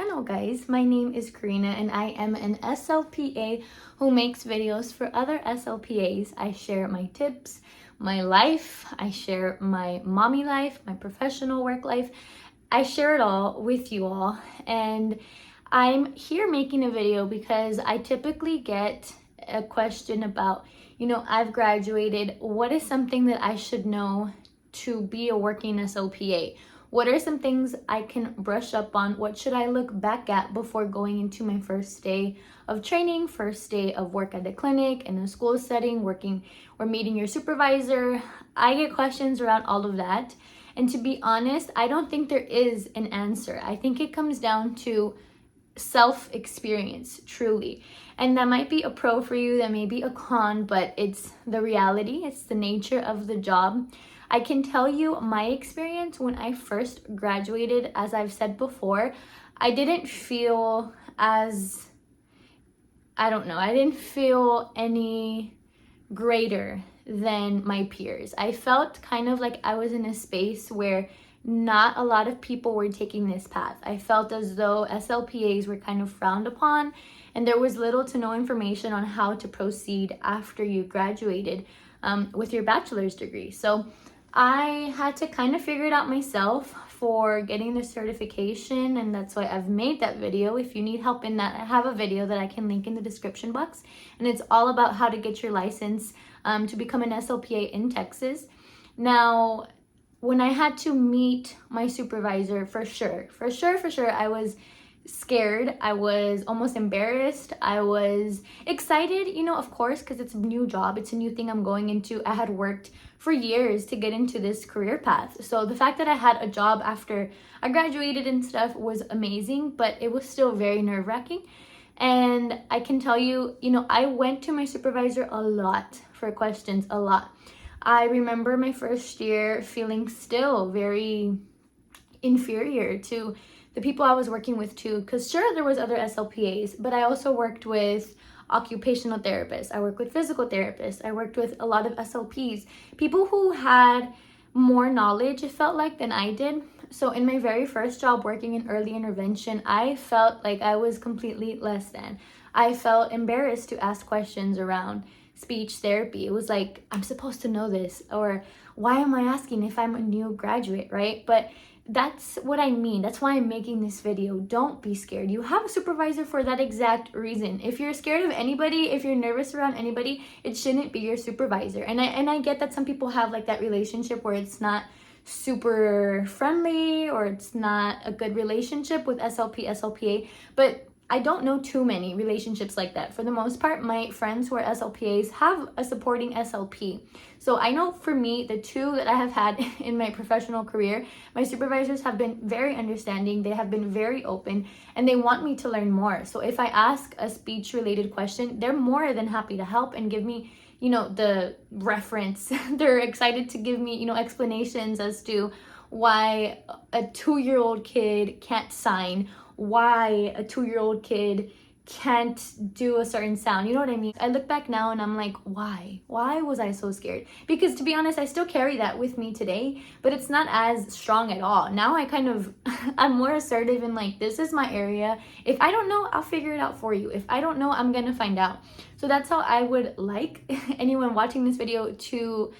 channel, guys. My name is Karina and I am an SLPA who makes videos for other SLPAs. I share my tips, my life, I share my mommy life, my professional work life. I share it all with you all, and I'm here making a video because I typically get a question about, I've graduated. What is something that I should know to be a working SLPA? What are some things I can brush up on? What should I look back at before going into my first day of training, first day of work at the clinic, in a school setting, working or meeting your supervisor? I get questions around all of that. And to be honest, I don't think there is an answer. I think it comes down to self-experience, truly. And that might be a pro for you, that may be a con, but it's the reality, it's the nature of the job. I can tell you my experience when I first graduated. As I've said before, I didn't feel as, I didn't feel any greater than my peers. I felt kind of like I was in a space where not a lot of people were taking this path. I felt as though SLPAs were kind of frowned upon, and there was little to no information on how to proceed after you graduated with your bachelor's degree. So I had to kind of figure it out myself for getting the certification, and that's why I've made that video. If you need help in that, I have a video that I can link in the description box, and it's all about how to get your license to become an SLPA in Texas. Now, when I had to meet my supervisor, for sure, I was scared. I was almost embarrassed. I was excited, of course, because it's a new job. It's a new thing I'm going into. I had worked for years to get into this career path. So the fact that I had a job after I graduated and stuff was amazing, but it was still very nerve-wracking. And I can tell you, I went to my supervisor a lot for questions, a lot. I remember my first year feeling still very inferior to the people I was working with too, because sure, there was other SLPAs, but I also worked with occupational therapists. I worked with physical therapists. I worked with a lot of SLPs, people who had more knowledge, it felt like, than I did. So in my very first job working in early intervention, I felt like I was completely less than. I felt embarrassed to ask questions around speech therapy. It was like, I'm supposed to know this, or why am I asking if I'm a new graduate, right? But that's what I mean. That's why I'm making this video. Don't be scared. You have a supervisor for that exact reason. If you're scared of anybody, if you're nervous around anybody, it shouldn't be your supervisor. And I get that some people have like that relationship where it's not super friendly or it's not a good relationship with SLPA, but I don't know too many relationships like that. For the most part, my friends who are SLPAs have a supporting SLP. So I know for me, the two that I have had in my professional career, my supervisors have been very understanding. They have been very open, and they want me to learn more. So if I ask a speech related question, they're more than happy to help and give me, the reference. They're excited to give me, explanations as to why a 2-year-old kid can't sign, why a 2-year-old kid can't do a certain sound. You know what I mean? I look back now and I'm like, why was I so scared? Because to be honest, I still carry that with me today, but it's not as strong at all. Now I kind of I'm more assertive and like, this is my area. If I don't know, I'll figure it out for you. If I don't know, I'm gonna find out. So that's how I would like anyone watching this video to,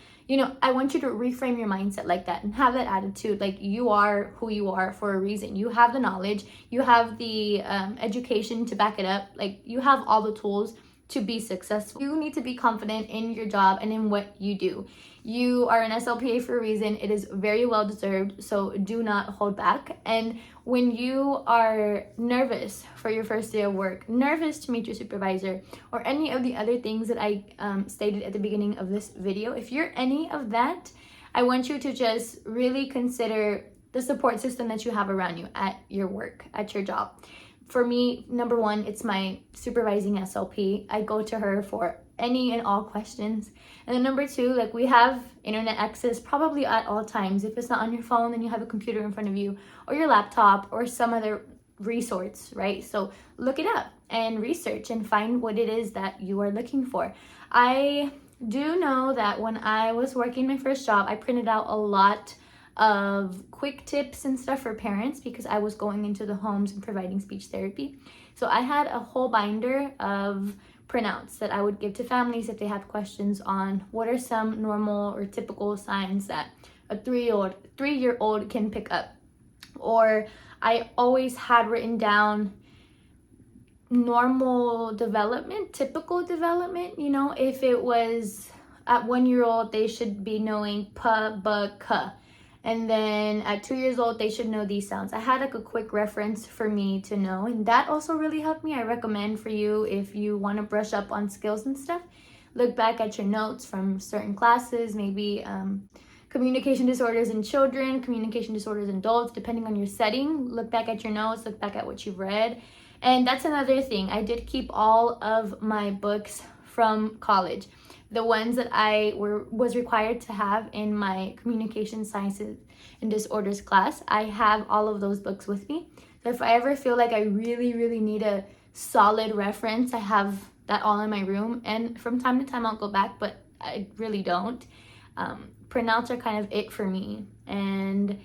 I want you to reframe your mindset like that and have that attitude. Like, you are who you are for a reason. You have the knowledge, you have the education to back it up. Like, you have all the tools to be successful. You need to be confident in your job and in what you do. You are an SLPA for a reason. It is very well deserved, so do not hold back. And when you are nervous for your first day of work, nervous to meet your supervisor, or any of the other things that I stated at the beginning of this video, if you're any of that, I want you to just really consider the support system that you have around you at your work, at your job. For me, number one, it's my supervising SLP. I go to her for any and all questions. And then number two, like, we have internet access probably at all times. If it's not on your phone, then you have a computer in front of you, or your laptop, or some other resource, right? So look it up and research and find what it is that you are looking for. I do know that when I was working my first job, I printed out a lot of quick tips and stuff for parents because I was going into the homes and providing speech therapy. So I had a whole binder of printouts that I would give to families if they have questions on what are some normal or typical signs that a 3-year-old can pick up. Or I always had written down normal development, typical development, you know, if it was at 1-year-old, they should be knowing p, b, k. And then at 2 years old, they should know these sounds. I had like a quick reference for me to know, and that also really helped me. I recommend for you, if you want to brush up on skills and stuff, look back at your notes from certain classes, maybe communication disorders in children, communication disorders in adults, depending on your setting. Look back at your notes, look back at what you've read. And that's another thing. I did keep all of my books from college. The ones that I was required to have in my communication sciences and disorders class, I have all of those books with me. So if I ever feel like I really, really need a solid reference, I have that all in my room. And from time to time, I'll go back, but I really don't. Printouts are kind of it for me. And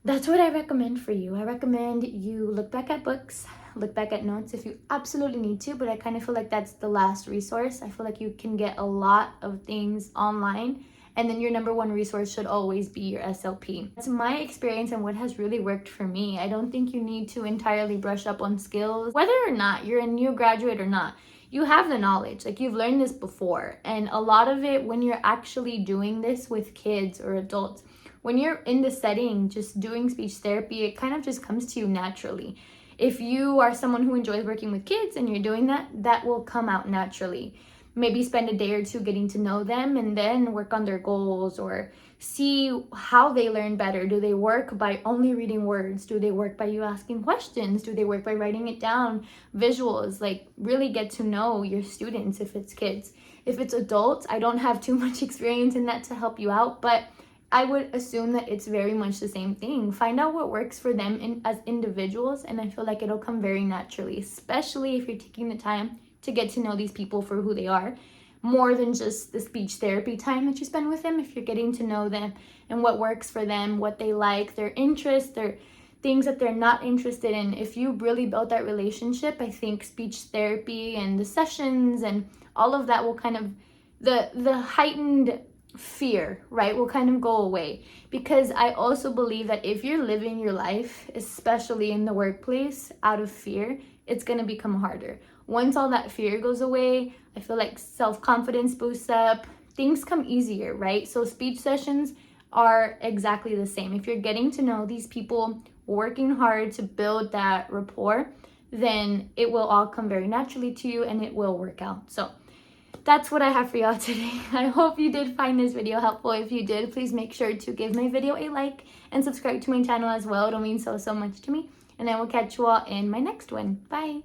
that's what I recommend for you. I recommend you look back at books, look back at notes if you absolutely need to, but I kind of feel like that's the last resource. I feel like you can get a lot of things online, and then your number one resource should always be your SLP. That's my experience and what has really worked for me. I don't think you need to entirely brush up on skills. Whether or not you're a new graduate or not, you have the knowledge, like you've learned this before. And a lot of it, when you're actually doing this with kids or adults, when you're in the setting just doing speech therapy, it kind of just comes to you naturally. If you are someone who enjoys working with kids and you're doing that, that will come out naturally. Maybe spend a day or two getting to know them and then work on their goals, or see how they learn better. Do they work by only reading words? Do they work by you asking questions? Do they work by writing it down? Visuals, like really get to know your students if it's kids. If it's adults, I don't have too much experience in that to help you out, but I would assume that it's very much the same thing. Find out what works for them as individuals, and I feel like it'll come very naturally, especially if you're taking the time to get to know these people for who they are, more than just the speech therapy time that you spend with them. If you're getting to know them and what works for them, what they like, their interests, their things that they're not interested in, if you really build that relationship, I think speech therapy and the sessions and all of that will kind of, the heightened fear, right, will kind of go away. Because I also believe that if you're living your life, especially in the workplace, out of fear, it's going to become harder. Once all that fear goes away, I feel like self-confidence boosts up, things come easier, right? So speech sessions are exactly the same. If you're getting to know these people, working hard to build that rapport, then it will all come very naturally to you and it will work out. So that's what I have for y'all today. I hope you did find this video helpful. If you did, please make sure to give my video a like and subscribe to my channel as well. It'll mean so much to me. And I will catch you all in my next one. Bye.